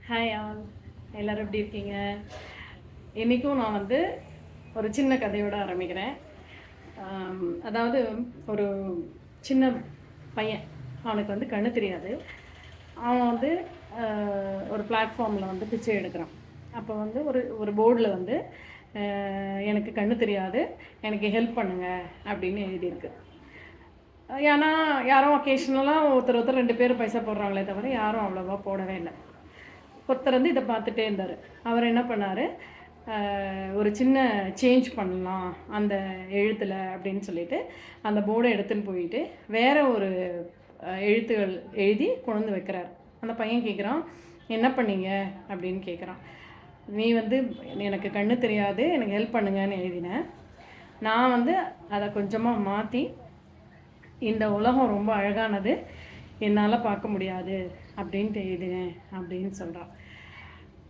Hi all, எல்லோரும் எப்படி இருக்கீங்க? இன்றைக்கும் நான் வந்து ஒரு சின்ன கதையோடு ஆரம்பிக்கிறேன். அதாவது ஒரு சின்ன பையன், அவனுக்கு வந்து கண்ணு தெரியாது. அவன் வந்து ஒரு பிளாட்ஃபார்மில் வந்து பிச்சை எடுக்கிறான். அப்போ வந்து ஒரு ஒரு போர்டில் வந்து எனக்கு கண்ணு தெரியாது, எனக்கு ஹெல்ப் பண்ணுங்க அப்படின்னு எழுதியிருக்கு. ஏன்னா யாரும் ஒகேஷ்னலாக ஒருத்தர் 2 பேர் பைசா போடுறாங்களே தவிர யாரும் அவ்வளோவா போடவே இல்லை. ஒருத்தர் வந்து இதை பார்த்துட்டே இருந்தார். அவர் என்ன பண்ணார், ஒரு சின்ன சேஞ்ச் பண்ணலாம் அந்த எழுத்தில் அப்படின்னு சொல்லிட்டு அந்த போர்டை எடுத்துன்னு போயிட்டு வேறு ஒரு எழுத்துகள் எழுதி கொண்டு வைக்கிறார். அந்த பையன் கேட்குறான், என்ன பண்ணீங்க அப்படின்னு கேட்குறான். நீ வந்து எனக்கு கண்ணு தெரியாது, எனக்கு ஹெல்ப் பண்ணுங்கன்னு எழுதினேன். நான் வந்து அதை கொஞ்சமாக மாற்றி இந்த உலகம் ரொம்ப அழகானது, என்னால் பார்க்க முடியாது அப்படின்ட்டு எழுதினேன் அப்படின்னு சொல்கிறான்.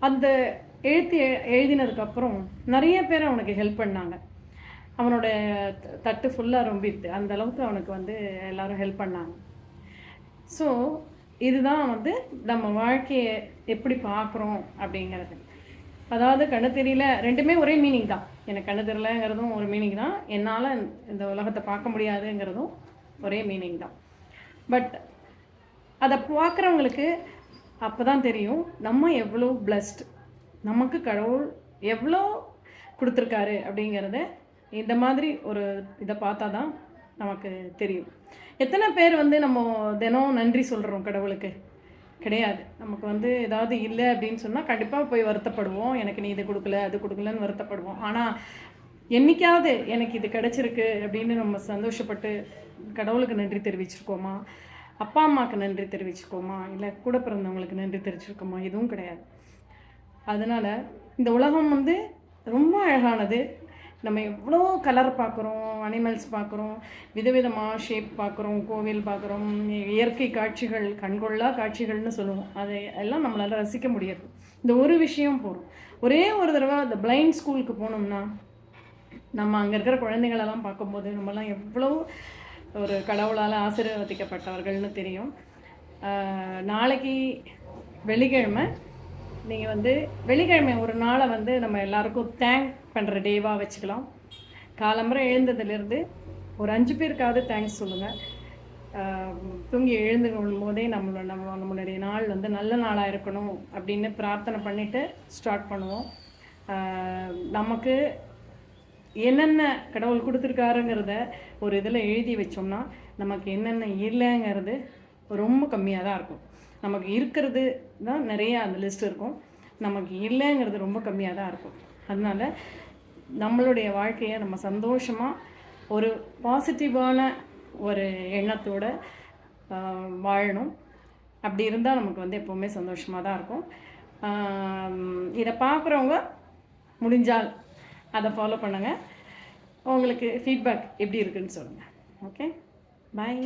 அந்த எழுதினதுக்கப்புறம் நிறைய பேர் அவனுக்கு ஹெல்ப் பண்ணாங்க. அவனோட தட்டு ஃபுல்லாக ரொம்பிடுது, அந்த அளவுக்கு அவனுக்கு வந்து எல்லோரும் ஹெல்ப் பண்ணாங்க. ஸோ இதுதான் வந்து நம்ம வாழ்க்கையை எப்படி பார்க்குறோம் அப்படிங்கிறது. அதாவது கண்ணு தெரியல, ரெண்டுமே ஒரே மீனிங் தான். எனக்கு கண்ணு தெரியலங்கிறதும் ஒரு மீனிங் தான், என்னால் இந்த உலகத்தை பார்க்க முடியாதுங்கிறதும் ஒரே மீனிங் தான். பட் அதை பார்க்குறவங்களுக்கு அப்போ தான் தெரியும் நம்ம எவ்வளோ பிளஸ்ட், நமக்கு கடவுள் எவ்வளோ கொடுத்துருக்காரு அப்படிங்கிறத இந்த மாதிரி ஒரு இதை பார்த்தா தான் நமக்கு தெரியும். எத்தனை பேர் வந்து நம்ம தினம் நன்றி சொல்கிறோம் கடவுளுக்கு? கிடையாது. நமக்கு வந்து ஏதாவது இல்லை அப்படின்னு சொன்னால் கண்டிப்பாக போய் வருத்தப்படுவோம், எனக்கு நீ இது கொடுக்கல அது கொடுக்கலன்னு வருத்தப்படுவோம். ஆனால் என்றைக்காவது எனக்கு இது கிடச்சிருக்கு அப்படின்னு நம்ம சந்தோஷப்பட்டு கடவுளுக்கு நன்றி தெரிவிச்சிருக்கோமா? அப்பா அம்மாவுக்கு நன்றி தெரிவிச்சிருக்கோமா? இல்லை கூட பிறந்தவங்களுக்கு நன்றி தெரிவிச்சிருக்கோமா? எதுவும் கிடையாது. அதனால் இந்த உலகம் வந்து ரொம்ப அழகானது. நம்ம எவ்வளோ கலர் பார்க்குறோம், அனிமல்ஸ் பார்க்குறோம், விதவிதமாக ஷேப் பார்க்குறோம், கோவில் பார்க்குறோம், இயற்கை காட்சிகள், கண்கொள்ளா காட்சிகள்னு சொல்லுவோம். அதை எல்லாம் நம்மளால் ரசிக்க முடியாது. இந்த ஒரு விஷயம் போகிறோம். ஒரே ஒரு தடவை அந்த பிளைண்ட் ஸ்கூலுக்கு போனோம்னா நம்ம அங்கே இருக்கிற குழந்தைங்களெல்லாம் பார்க்கும்போது நம்மலாம் எவ்வளோ ஒரு கடவுளால் ஆசீர்வதிக்கப்பட்டவர்கள்னு தெரியும். நாளைக்கு வெள்ளிக்கிழமை, நீங்கள் வந்து வெள்ளிக்கிழமை ஒரு நாளை வந்து நம்ம எல்லாருக்கும் தேங்க் பண்ணுற டேவாக வச்சுக்கலாம். காலம்பரை எழுந்ததுலேருந்து ஒரு 5 பேருக்காவது தேங்க்ஸ் சொல்லுங்கள். தூங்கி எழுந்து கொள்ளும் போதே நம்மளுடைய நாள் வந்து நல்ல நாளாக இருக்கணும் அப்படின்னு பிரார்த்தனை பண்ணிவிட்டு ஸ்டார்ட் பண்ணுவோம். நமக்கு என்னென்ன கடவுள் கொடுத்துருக்காருங்கிறத ஒரு இதில் எழுதி வச்சோம்னா நமக்கு என்னென்ன இல்லைங்கிறது ரொம்ப கம்மியாக தான் இருக்கும். நமக்கு இருக்கிறது தான் நிறைய அந்த லிஸ்ட் இருக்கும், நமக்கு இல்லைங்கிறது ரொம்ப கம்மியாக தான் இருக்கும். அதனால் நம்மளுடைய வாழ்க்கையை நம்ம சந்தோஷமாக ஒரு பாசிட்டிவான ஒரு எண்ணத்தோடு வாழணும். அப்படி இருந்தால் நமக்கு வந்து எப்போவுமே சந்தோஷமாக தான் இருக்கும். இதை பார்க்குறவங்க முடிஞ்சால் அதை ஃபாலோ பண்ணுங்கள். உங்களுக்கு ஃபீட்பேக் எப்படி இருக்குன்னு சொல்லுங்கள். ஓகே, பாய்.